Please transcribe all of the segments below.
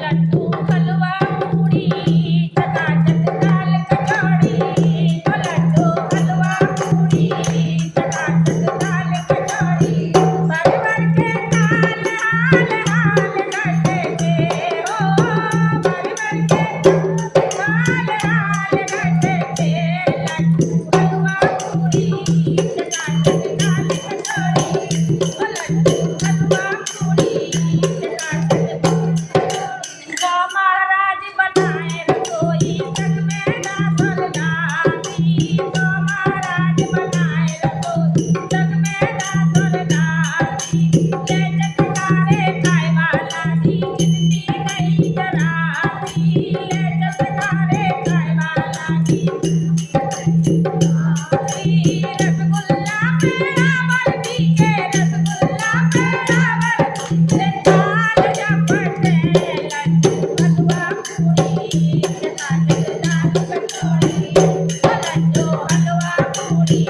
लड्डू हलवा पूड़ी चकाचक दाल कचौड़ी लड्डू हलवा पूड़ी चकाचक दाल कचौड़ी भर भर के थाल हाल हाल करते थे हो भर भर के थाल हाल करते थे लड्डू हलवा पूड़ी चकाचक दाल कचौड़ी लड्डू हलवा पूड़ी चकाचक जो महाराज बनाए रसोई संग में दाखल लागी जो महाराज बनाए रसोई संग में दाखल लागी ले चटकारे खाए वाला जी जितनी नहीं जराती ले चटकारे खाए वाला जी रसगुल्ला मेरा बर्फी के रसगुल्ला मेरा बर्फी ले थाल झपटे लड्डू हलवा पूड़ी चकाचक दाल कचौड़ी लड्डू हलवा पूड़ी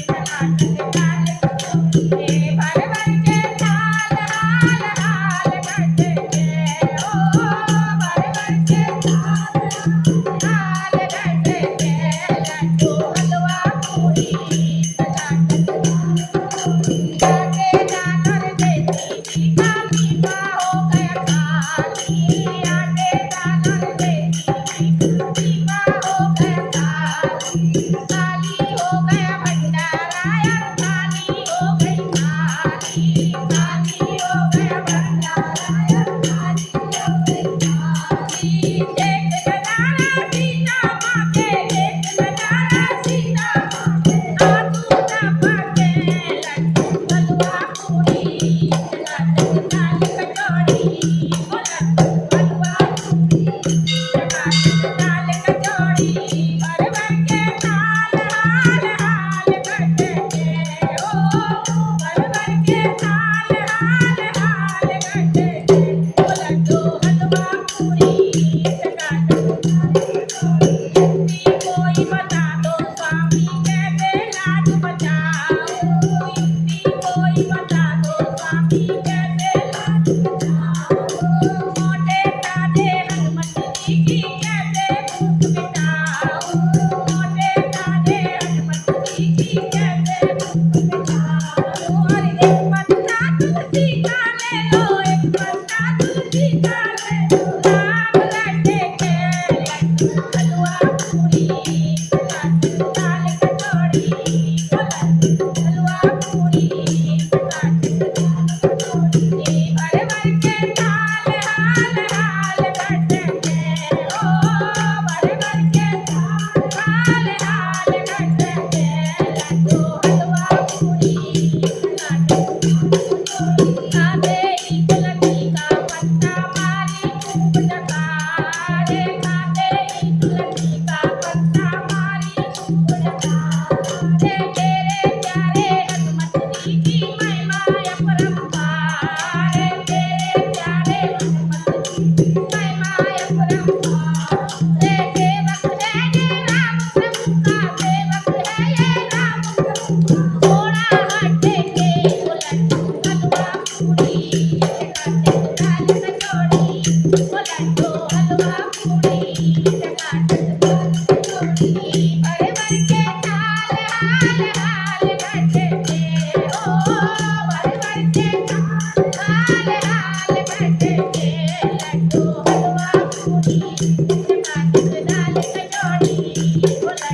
चकाचक दाल कचौड़ी भर भर के थाल हाल हाल करते थे ओ भर भर के थाल हाल करते थे लड्डू हलवा पूड़ी चकाचक दाल जाके जाकर देखी मीठा मीठा हो गया खाली आगे जाकर देखी मीठा हो गया खाली खाली हो गया भंडारा यार खाली हो गई खाली खाली हो गया भंडारा यार खाली हो गई खाली देख नजारा सीता माँ के देख नजारा सीता माँ के आंसू टपके लड्डू हलवा पूड़ी चकाचक दाल कचौड़ी लड्डू हलवा पूड़ी चकाचक दाल कचौड़ी भर भर के थाल हाल हाल करते थे ओ भर भर के थाल हाल हाल करते थे लड्डू हलवा पूड़ी चकाचक दाल कचौड़ी हिंदी कोई बता दो स्वामी कैसे लाज बचाओ हिंदी कोई बता दो स्वामी कैसे लाज बचाओ मोटे ताजे हनुमत जी की कैसे भूख मिटाओ मोटे ताजे हनुमत जी की कैसे भूख मिटाओ और एक पत्ता तुलसी का ले लो एक पत्ता तुलसी का ले लो राम लड्डे के लड्डू हलवा पूड़ी चकाचक दाल कचौड़ी लड्डू हलवा पूड़ी चकाचक दाल कचौड़ी भर भर के थाल हाल हाल करते थे ओ भर भर के थाल हाल हाल करते थे लड्डू हलवा पूड़ी चकाचक